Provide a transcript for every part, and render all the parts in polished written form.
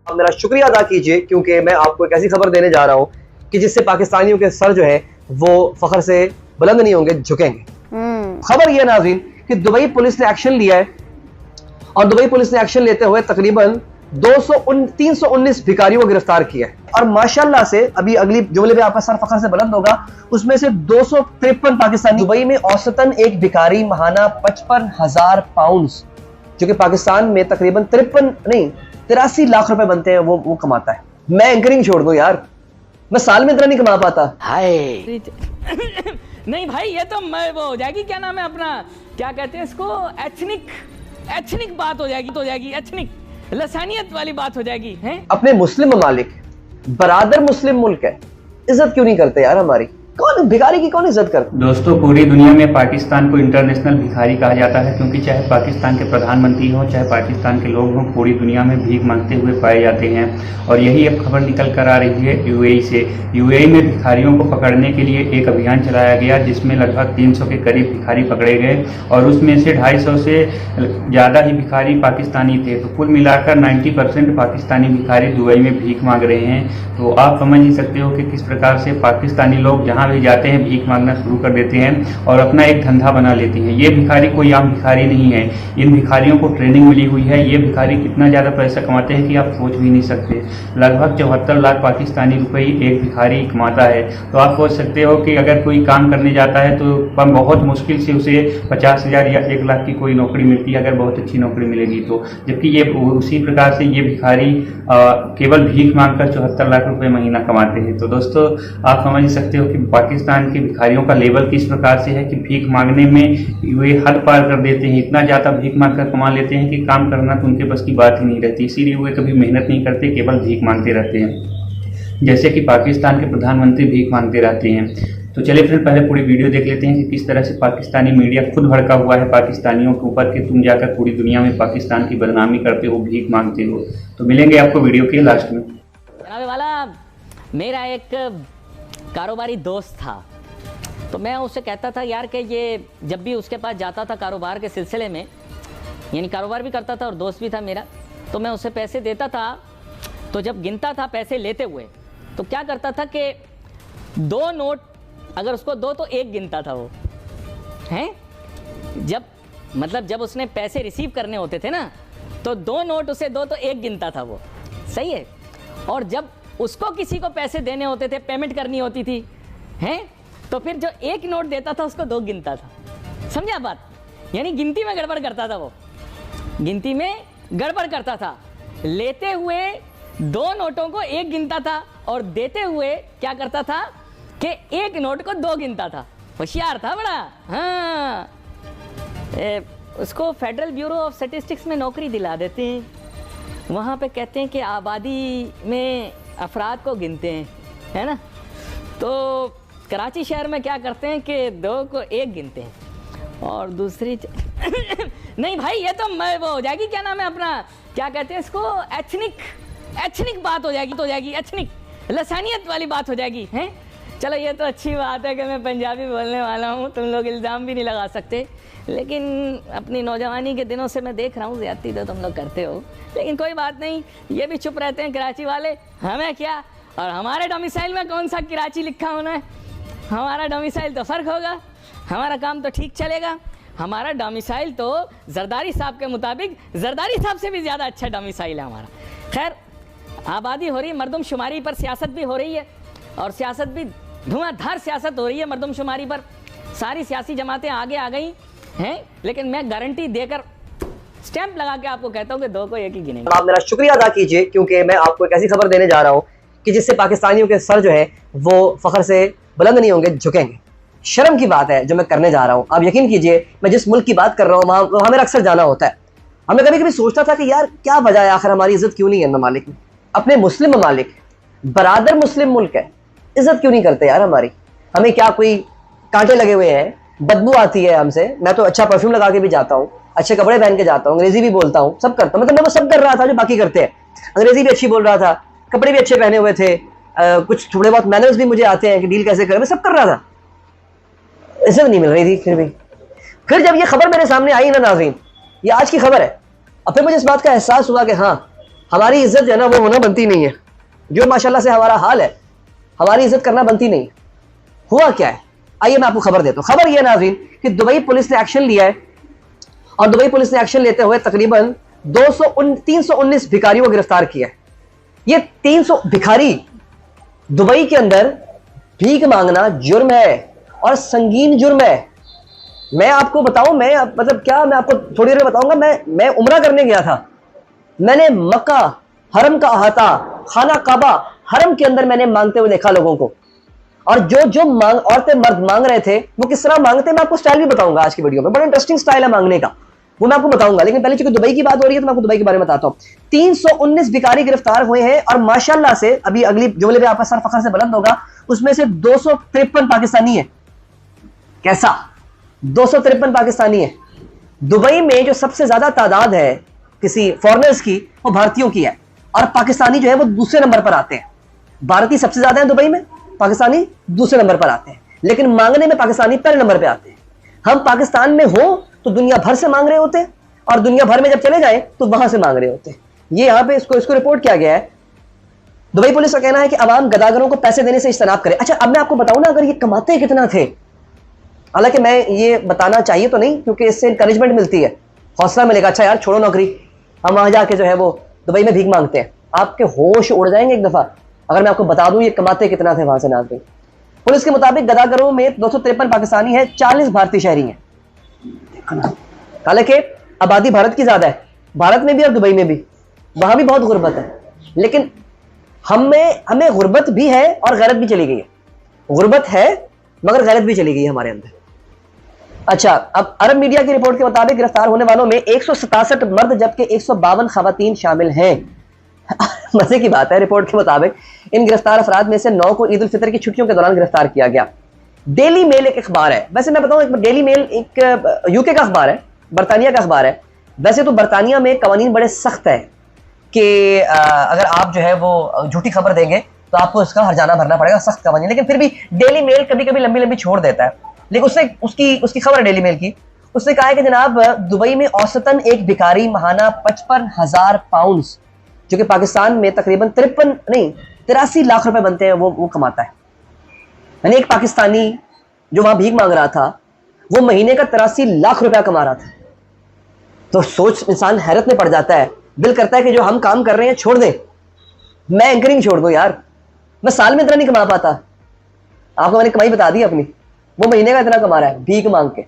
आप मेरा शुक्रिया अदा कीजिए क्योंकि मैं आपको एक ऐसी खबर देने जा रहा हूँ कि जिससे पाकिस्तानियों के सर जो है वो फख्र से बुलंद नहीं होंगे, झुकेंगे। खबर यह नाज़रीन कि दुबई पुलिस ने एक्शन लिया है और दुबई पुलिस ने एक्शन लेते हुए तकरीबन 319 भिखारियों को गिरफ्तार किया है। और माशाल्लाह से अभी अगली जुमले में आपका सर फख्र से बुलंद होगा, उसमें से 253 पाकिस्तानी। दुबई में औसतन एक भिखारी महाना 55,000 पाउंड, जो कि पाकिस्तान में तकरीबन 83 लाख रुपए बनते हैं, वो कमाता है। मैं एंकरिंग छोड़ दूं यार, मैं साल में इतना नहीं कमा पाता। हाय नहीं भाई, ये तो मैं वो हो जाएगी, क्या नाम है अपना, क्या कहते हैं इसको, एथनिक बात हो जाएगी एथनिक लसानियत वाली बात हो जाएगी हैं। अपने मुस्लिम ममालिक बरादर मुस्लिम मुल्क है, इज्जत क्यों नहीं करते यार हमारी? कौन भिखारी की कौन इज्जत करता? दोस्तों, पूरी दुनिया में पाकिस्तान को इंटरनेशनल भिखारी कहा जाता है, क्योंकि चाहे पाकिस्तान के प्रधानमंत्री हों, चाहे पाकिस्तान के लोग हों, पूरी दुनिया में भीख मांगते हुए पाए जाते हैं। और यही अब खबर निकल कर आ रही है यूएई से। यूएई में भिखारियों को पकड़ने के लिए एक अभियान चलाया गया, जिसमें लगभग 300 के करीब भिखारी पकड़े गए और उसमें से 250 से ज़्यादा ही भिखारी पाकिस्तानी थे। तो कुल मिलाकर 90% पाकिस्तानी भिखारी दुबई में भीख मांग रहे हैं। तो आप समझ ही सकते हो कि किस प्रकार से पाकिस्तानी लोग जहाँ भी जाते हैं भीख मांगना शुरू कर देते हैं और अपना एक धंधा बना लेते हैं। ये भिखारी कोई आम भिखारी नहीं है, इन भिखारियों को ट्रेनिंग मिली हुई है। ये भिखारी कितना ज़्यादा पैसा कमाते हैं कि आप सोच भी नहीं सकते। लगभग 74 लाख पाकिस्तानी रुपए एक भिखारी कमाता है। तो आप सोच सकते हो कि अगर कोई काम करने जाता है तो बहुत मुश्किल से उसे 50,000 या 1 लाख की कोई नौकरी मिलती है, अगर बहुत अच्छी नौकरी मिलेगी तो। जबकि ये उसी प्रकार से ये भिखारी केवल भीख मांगकर 74 लाख रुपए महीना कमाते हैं। तो दोस्तों, आप समझ सकते हो कि पाकिस्तान के भिखारियों का लेवल किस प्रकार से है कि भीख मांगने में वे हद पार कर देते हैं। इतना ज़्यादा भीख मांग कर कमा लेते हैं कि काम करना तो उनके बस की बात ही नहीं रहती। इसीलिए वे कभी मेहनत नहीं करते, केवल भीख मांगते रहते हैं, जैसे कि पाकिस्तान के प्रधानमंत्री भीख मांगते रहते हैं। तो चलिए फ्रेंड, पहले पूरी वीडियो देख लेते हैं कि किस तरह से पाकिस्तानी मीडिया खुद भड़का हुआ है पाकिस्तानियों के ऊपर कि तुम जाकर पूरी दुनिया में पाकिस्तान की बदनामी करते हो, भीख मांगते हो। तो मिलेंगे आपको वीडियो के लास्ट में। जनाब वाला, मेरा एक कारोबारी दोस्त था, तो मैं उससे कहता था यार कि ये जब भी उसके पास जाता था कारोबार के सिलसिले में, यानी कारोबार भी करता था और दोस्त भी था मेरा, तो मैं उसे पैसे देता था। तो जब गिनता था पैसे लेते हुए, तो क्या करता था कि 2 नोट अगर उसको दो तो 1 गिनता था वो, हैं। जब उसने पैसे रिसीव करने होते थे ना, तो 2 नोट उसे दो तो 1 गिनता था वो, सही है। और जब उसको किसी को पैसे देने होते थे, पेमेंट करनी होती थी, हैं, तो फिर जो 1 नोट देता था उसको 2 गिनता था। समझा बात? यानी गिनती में गड़बड़ करता था वो, गिनती में गड़बड़ करता था। लेते हुए 2 नोटों को 1 गिनता था और देते हुए क्या करता था कि 1 नोट को 2 गिनता था। होशियार था बड़ा। हाँ, उसको फेडरल ब्यूरो ऑफ स्टैटिस्टिक्स में नौकरी दिला देते हैं। वहाँ पे कहते हैं कि आबादी में अफराद को गिनते हैं, है ना। तो कराची शहर में क्या करते हैं कि 2 को 1 गिनते हैं और दूसरी नहीं भाई, ये तो मैं वो हो जाएगी, क्या नाम है अपना, क्या कहते हैं इसको, एथनिक बात हो जाएगी एथनिक लसानियत वाली बात हो जाएगी हैं। चलो, ये तो अच्छी बात है कि मैं पंजाबी बोलने वाला हूँ, तुम लोग इल्ज़ाम भी नहीं लगा सकते। लेकिन अपनी नौजवानी के दिनों से मैं देख रहा हूँ ज़्यादती तो तुम लोग करते हो, लेकिन कोई बात नहीं, ये भी चुप रहते हैं कराची वाले, हमें क्या। और हमारे डोमिसाइल में कौन सा कराची लिखा होना है, हमारा डोमिसाइल तो फ़र्क होगा, हमारा काम तो ठीक चलेगा। हमारा डोमिसाइल तो जरदारी साहब के मुताबिक जरदारी साहब से भी ज़्यादा अच्छा डोमिसाइल है हमारा। खैर, आबादी हो रही है, मरदमशुमारी पर सियासत भी हो रही है और सियासत भी धुआंधार सियासत हो रही है मरदमशुमारी पर। सारी सियासी जमातें आगे आ गई हैं, लेकिन मैं गारंटी देकर स्टैंप लगा के आपको कहता हूँ कि 2 को 1 ही गिनेंगे। आप मेरा शुक्रिया अदा कीजिए क्योंकि मैं आपको एक ऐसी खबर देने जा रहा हूँ कि जिससे पाकिस्तानियों के सर जो है वो फख्र से बुलंद नहीं होंगे, झुकेंगे। शर्म की बात है जो मैं करने जा रहा हूँ। आप यकीन कीजिए, मैं जिस मुल्क की बात कर रहा हूँ वहाँ मेरा अक्सर जाना होता है। हमें कभी कभी सोचता था कि यार क्या वजह है, आखिर हमारी इज्जत क्यों नहीं है ममालिक में? अपने मुस्लिम ममालिक बरादर मुस्लिम मुल्क है, इज्जत क्यों नहीं करते यार हमारी? हमें क्या कोई कांटे लगे हुए हैं, बदबू आती है हमसे। मैं तो अच्छा परफ्यूम लगा के भी जाता हूँ, अच्छे कपड़े पहन के जाता हूँ, अंग्रेजी भी बोलता हूँ, सब करता हूँ। मतलब मैं वो सब कर रहा था जो बाकी करते हैं। अंग्रेजी भी अच्छी बोल रहा था, कपड़े भी अच्छे पहने हुए थे, कुछ थोड़े बहुत मैनर्स भी मुझे आते हैं कि डील कैसे करें, मैं सब कर रहा था। इज्जत नहीं मिल रही थी। फिर जब ये खबर मेरे सामने आई ना नाज़रीन, ये आज की खबर है, और फिर मुझे इस बात का एहसास हुआ कि हाँ, हमारी इज्जत जो है ना वो होना बनती नहीं है, जो माशाल्लाह से हमारा हाल है, हमारी इज्जत करना बनती नहीं है। हुआ क्या है, आइए मैं आपको खबर देता हूं। खबर यह नाज़रीन कि दुबई पुलिस ने एक्शन लिया है, और दुबई पुलिस ने एक्शन लेते हुए तकरीबन 319 भिखारियों को गिरफ्तार किया है। ये 300 भिखारी, दुबई के अंदर भीख मांगना जुर्म है और संगीन जुर्म है। मैं आपको बताऊं, मैं मतलब क्या, मैं आपको थोड़ी देर में बताऊंगा। मैं उम्रा करने गया था, मैंने मक्का हरम का अहाता, खाना काबा हरम के अंदर मैंने मांगते हुए देखा लोगों को, और जो मांग औरतें मर्द मांग रहे थे वो किस तरह मांगते मैं आपको स्टाइल भी बताऊंगा आज की वीडियो में। बड़ा इंटरेस्टिंग स्टाइल है मांगने का, वो मैं आपको बताऊंगा। लेकिन पहले चूंकि दुबई की बात हो रही है तो मैं आपको दुबई के बारे में बताता हूं। 319 भिखारी गिरफ्तार हुए हैं, और माशाल्लाह से अभी अगली जुमले पे आपका सर फखर से बुलंद होगा, उसमें से 253 पाकिस्तानी है। कैसा? 253 पाकिस्तानी है। दुबई में जो सबसे ज्यादा तादाद है किसी फॉरेनर्स की, वो भारतीयों की है, और पाकिस्तानी जो है वो दूसरे नंबर पर आते हैं। भारतीय सबसे ज्यादा है दुबई में, पाकिस्तानी दूसरे नंबर पर आते हैं, लेकिन मांगने में पाकिस्तानी पहले नंबर पर आते हैं। हम पाकिस्तान में हो तो दुनिया भर से मांग रहे होते हैं, और दुनिया भर में जब चले जाएं तो वहां से मांग रहे होते हैं। ये यहां पे इसको रिपोर्ट किया गया है। दुबई पुलिस का कहना है कि अवाम गदागरों को पैसे देने से इज्तनाब करे। अच्छा, अब मैं आपको बताऊं ना, अगर ये कमाते कितना थे, हालांकि मैं ये बताना चाहिए तो नहीं, क्योंकि इससे इंकरेजमेंट मिलती है, हौसला मिलेगा। अच्छा यार छोड़ो नौकरी, हम वहां जाके जो है वो दुबई में भीख मांगते हैं। आपके होश उड़ जाएंगे एक दफा अगर मैं आपको बता दूं ये कमाते कितना थे वहां से नाज़रीन। पुलिस के मुताबिक गदागरों में 253 पाकिस्तानी है, 40 भारतीय शहरी हैं। हालांकि आबादी भारत की ज्यादा है, भारत में भी और दुबई में भी, वहां भी बहुत गुर्बत है, लेकिन हमें गुर्बत भी है और गैरत भी चली गई है। गुर्बत है मगर गैरत भी चली गई है हमारे अंदर। अच्छा, अब अरब मीडिया की रिपोर्ट के मुताबिक गिरफ्तार होने वालों में 167 मर्द जबकि 152 खवातीन शामिल हैं। मजे की बात है, रिपोर्ट के मुताबिक इन गिरफ्तार अफराद में से 9 को ईद उल फितर की छुट्टियों के दौरान गिरफ्तार किया गया। डेली मेल एक अखबार है, वैसे मैं बताऊं, डेली मेल एक यूके का अखबार है, बरतानिया का अखबार है। वैसे तो बरतानिया में कवानीन बड़े सख्त है कि अगर आप जो है वो झूठी खबर देंगे तो आपको इसका हर्जाना भरना पड़ेगा, सख्त कवानीन। लेकिन फिर भी डेली मेल कभी कभी लंबी लंबी छोड़ देता है। लेकिन उसकी खबर है डेली मेल की, उसने कहा है कि जनाब दुबई में औसतन एक भिखारी महाना 55,000 पाउंड, जो कि पाकिस्तान में तकरीबन 83 लाख रुपए बनते हैं, वो कमाता है। यानी एक पाकिस्तानी जो वहां भीख मांग रहा था वो महीने का 83 लाख रुपया कमा रहा था। तो सोच इंसान हैरत में पड़ जाता है, दिल करता है कि जो हम काम कर रहे हैं छोड़ दें, मैं एंकरिंग छोड़ दूं यार, मैं साल में इतना नहीं कमा पाता। आपको मैंने कमाई बता दी अपनी, वो महीने का इतना कमा रहा है भीख मांग के।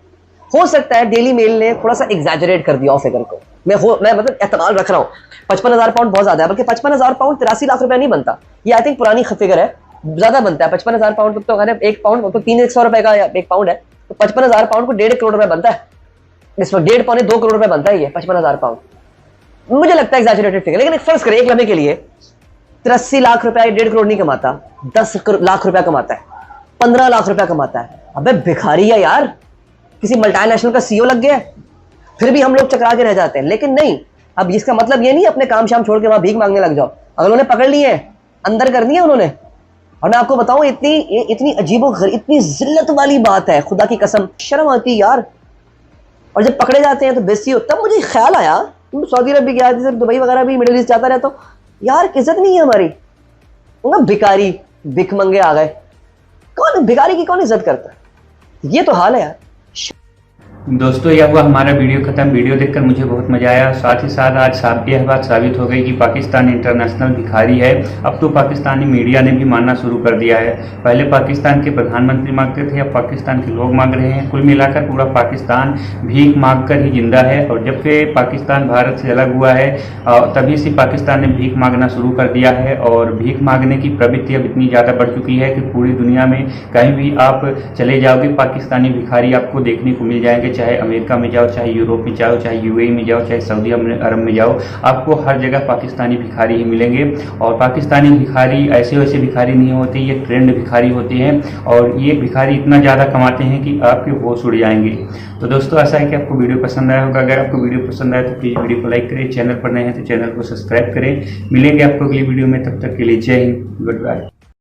हो सकता है डेली मेल ने थोड़ा सा एग्जैजरेट कर दिया फिगर को, मैं मतलब एहतमाल रख रहा हूँ। 55,000 पाउंड बहुत ज्यादा है, बल्कि 55,000 पाउंड 83 लाख रुपया नहीं बनता, ये आई थिंक पुरानी फिगर है, ज्यादा बनता है। 55,000 पाउंड तो अगर एक पाउंड तो 300 रुपए का एक पाउंड है, तो 55,000 पाउंड को 1.5 करोड़ रुपए बनता है। इस वक्त 1.5-2 करोड़ रुपए बनता है ये 55,000 पाउंड। मुझे लगता है एग्जैजरेटेड फिगर, लेकिन एक फर्ज करें एक लम्हे के लिए, 83 लाख रुपया 1.5 करोड़ नहीं कमाता, 10 लाख रुपया कमाता है, 15 लाख रुपया कमाता है। अबे भिखारी है यार, किसी मल्टीनेशनल का सीईओ लग गया, फिर भी हम लोग चकरा के रह जाते हैं। लेकिन नहीं, अब इसका मतलब ये नहीं अपने काम शाम छोड़ के वहां भीख मांगने लग जाओ। अगर उन्होंने पकड़ लिए है, अंदर कर दिया उन्होंने, और मैं आपको बताऊं इतनी अजीबो इतनी जिल्लत वाली बात है, खुदा की कसम शर्म आती है यार। और जब पकड़े जाते हैं तो बेइज्जती हो। तब मुझे ख्याल आया, सऊदी अरब भी गया, दुबई वगैरह भी, मिडिल ईस्ट जाता रहता, यार इज्जत नहीं है हमारी। भिखारी भिख मंगे आ गए, कौन भिखारी की कौन इज्जत करता है? ये तो हाल है यार। दोस्तों यह हुआ हमारा वीडियो खत्म। वीडियो देखकर मुझे बहुत मजा आया, साथ ही साथ आज यह बात साबित हो गई कि पाकिस्तान इंटरनेशनल भिखारी है। अब तो पाकिस्तानी मीडिया ने भी मानना शुरू कर दिया है। पहले पाकिस्तान के प्रधानमंत्री मांगते थे, अब पाकिस्तान के लोग मांग रहे हैं। कुल मिलाकर पूरा पाकिस्तान भीख मांग कर ही जिंदा है। और जब से पाकिस्तान भारत से अलग हुआ है तभी से पाकिस्तान ने भीख मांगना शुरू कर दिया है। और भीख मांगने की प्रवृत्ति अब इतनी ज़्यादा बढ़ चुकी है कि पूरी दुनिया में कहीं भी आप चले जाओगे पाकिस्तानी भिखारी आपको देखने को मिल जाएंगे। चाहे अमेरिका में जाओ, चाहे यूरोप में जाओ, चाहे यूएई में जाओ, चाहे सऊदी अरब में जाओ, आपको हर जगह पाकिस्तानी भिखारी ही मिलेंगे। और पाकिस्तानी भिखारी ऐसे वैसे भिखारी नहीं होते, ये ट्रेंड भिखारी होते हैं। और ये भिखारी इतना ज़्यादा कमाते हैं कि आपके होश उड़ जाएंगे। तो दोस्तों ऐसा है कि आपको वीडियो पसंद आया होगा। अगर आपको वीडियो पसंद आया तो प्लीज़ वीडियो को लाइक करें, चैनल पर नए हैं तो चैनल को सब्सक्राइब करें। मिलेंगे आपको अगली वीडियो में, तब तक के लिए जय हिंद, गुड बाय।